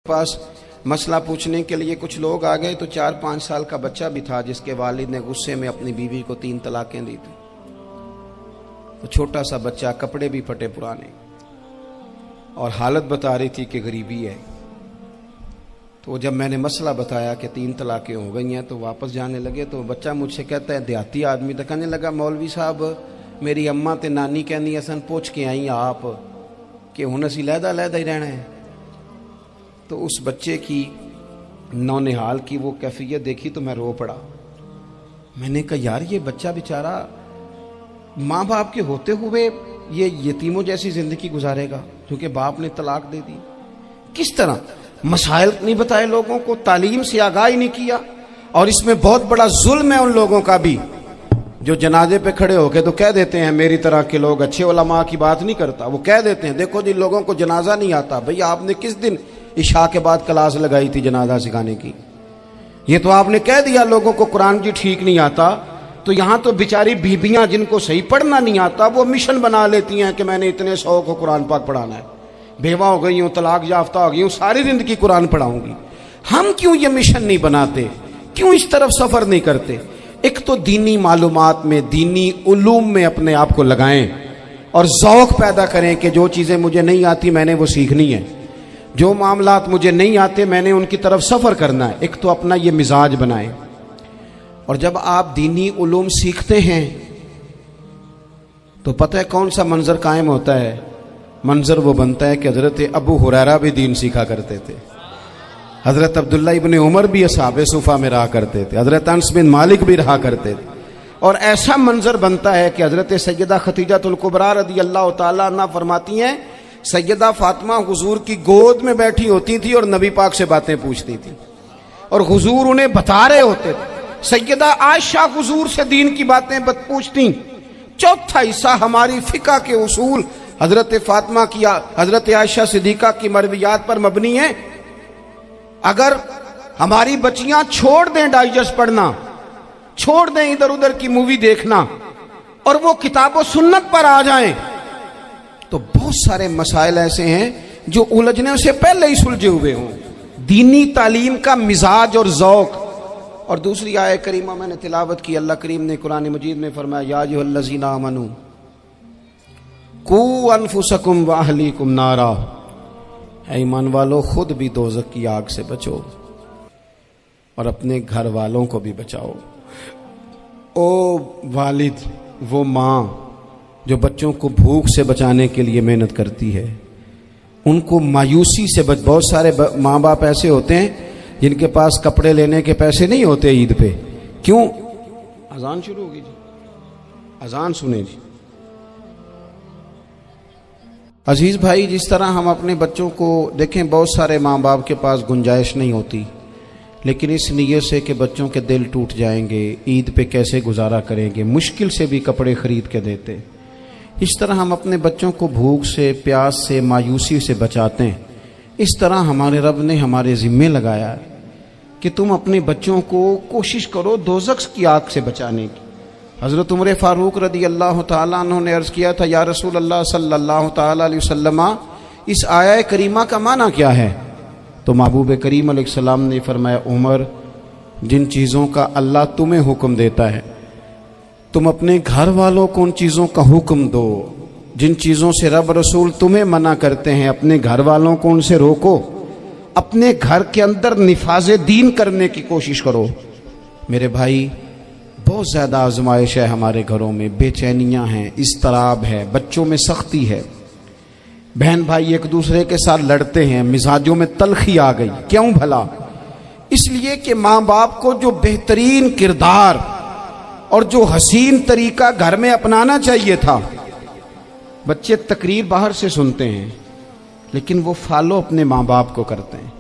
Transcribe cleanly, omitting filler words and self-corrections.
पास मसला पूछने के लिए कुछ लोग आ गए तो 4-5 साल का बच्चा भी था जिसके वालिद ने गुस्से में अपनी बीवी को 3 तलाकें दी थी। तो छोटा सा बच्चा, कपड़े भी फटे पुराने, और हालत बता रही थी कि गरीबी है। तो जब मैंने मसला बताया कि 3 तलाकें हो गई हैं तो वापस जाने लगे। तो बच्चा मुझसे कहता है, देहाती आदमी तो कहने लगा, मौलवी साहब मेरी अम्मा ते नानी कहनी असन पूछ के आई आप कि हुण असीं लहदा लहदा ही रहना है। तो उस बच्चे की नौनिहाल की वो कैफियत देखी तो मैं रो पड़ा। मैंने कहा यार ये बच्चा बेचारा माँ बाप के होते हुए ये यतीमों जैसी जिंदगी गुजारेगा क्योंकि बाप ने तलाक दे दी। किस तरह मसाइल नहीं बताए लोगों को, तालीम से आगाही नहीं किया। और इसमें बहुत बड़ा जुल्म है उन लोगों का भी जो जनाजे पे खड़े होके तो कह देते हैं, मेरी तरह के लोग अच्छे उलमा की बात नहीं करता, वो कह देते हैं देखो जिन लोगों को जनाजा नहीं आता, भई आपने किस दिन इशा के बाद क्लास लगाई थी जनाजा सिखाने की? ये तो आपने कह दिया लोगों को कुरान जी ठीक नहीं आता। तो यहाँ तो बेचारी बीबियां जिनको सही पढ़ना नहीं आता वो मिशन बना लेती हैं कि मैंने इतने 100 को कुरान पाक पढ़ाना है, बेवा हो गई हूँ, तलाक याफ्ता हो गई हूँ, सारी जिंदगी कुरान पढ़ाऊंगी। हम क्यों ये मिशन नहीं बनाते, क्यों इस तरफ सफर नहीं करते? एक तो दीनी मालूमात में, दीनी उलूम में अपने आप को लगाएं और ज़ौक़ पैदा करें कि जो चीज़ें मुझे नहीं आती मैंने वो सीखनी है, जो मामलात मुझे नहीं आते मैंने उनकी तरफ सफ़र करना है। एक तो अपना ये मिजाज बनाएं। और जब आप दीनी उलूम सीखते हैं तो पता है कौन सा मंजर कायम होता है? मंजर वो बनता है कि हज़रत अबू हुरैरा भी दीन सीखा करते थे, हज़रत अब्दुल्ला इब्न उमर भी असहाबे सुफ़ा में रहा करते थे, हज़रत अनस बिन मालिक भी रहा करते थे। और ऐसा मंजर बनता है कि हज़रत सैयदा खतीजतुल कुबरा रज़ी अल्लाह तआला अन्हा फरमाती हैं, सैयदा फातिमा हुजूर की गोद में बैठी होती थी और नबी पाक से बातें पूछती थी और हुजूर उन्हें बता रहे होते थे। सैयदा आयशा हुजूर से दीन की बातें पूछती। चौथा हिस्सा हमारी फिका के उसूल हजरत फातिमा की, हजरत आयशा सिद्दीका की मरवियात पर मबनी है। अगर हमारी बच्चियां छोड़ दें डाइजेस्ट पढ़ना, छोड़ दें इधर उधर की मूवी देखना और वो किताब व सुन्नत पर आ जाएं तो बहुत सारे मसाइल ऐसे हैं जो उलझने से पहले ही सुलझे हुए हों। दीनी तालीम का मिजाज और ज़ौक़। और दूसरी आयत करीमा मैंने तिलावत की, अल्लाह करीम ने कुरान मजीद में फरमाया, या अय्युहल्लज़ीना आमनू कू अनफुसकुम व अहलीकुम नारा, ऐ ईमान वालों खुद भी दोज़ख की आग से बचो और अपने घर वालों को भी बचाओ। ओ वालिद, वो माँ जो बच्चों को भूख से बचाने के लिए मेहनत करती है, उनको मायूसी से बहुत सारे माँ बाप ऐसे होते हैं जिनके पास कपड़े लेने के पैसे नहीं होते ईद पे। क्यों? अजान शुरू होगी जी, अजान सुने जी। अजीज भाई, जिस तरह हम अपने बच्चों को देखें, बहुत सारे माँ बाप के पास गुंजाइश नहीं होती, लेकिन इस नीयत से कि बच्चों के दिल टूट जाएंगे, ईद पे कैसे गुजारा करेंगे, मुश्किल से भी कपड़े खरीद के देते। इस तरह हम अपने बच्चों को भूख से, प्यास से, मायूसी से बचाते हैं। इस तरह हमारे रब ने हमारे ज़िम्मे लगाया है कि तुम अपने बच्चों को कोशिश करो दोज़ख की आग से बचाने की। हज़रत उमर फ़ारूक रज़ी अल्लाह तआला अन्हु ने अर्ज़ किया था, या रसूल अल्लाह सल्लल्लाहु तआला अलैहि वसल्लम, इस आया करीमा का माना क्या है? तो महबूब करीम अलैहिस्सलाम ने फरमाया, उमर, जिन चीज़ों का अल्लाह तुम्हें हुक्म देता है तुम अपने घर वालों को उन चीज़ों का हुक्म दो, जिन चीज़ों से रब रसूल तुम्हें मना करते हैं अपने घर वालों को उनसे रोको। अपने घर के अंदर निफाज़े दीन करने की कोशिश करो। मेरे भाई, बहुत ज़्यादा आजमाइश है हमारे घरों में, बेचैनियाँ हैं, इज़्तिराब है, बच्चों में सख्ती है, बहन भाई एक दूसरे के साथ लड़ते हैं, मिजाजों में तलखी आ गई। क्यों भला? इसलिए कि माँ बाप को जो बेहतरीन किरदार और जो हसीन तरीका घर में अपनाना चाहिए था, बच्चे तकरीर बाहर से सुनते हैं लेकिन वो फॉलो अपने माँ बाप को करते हैं।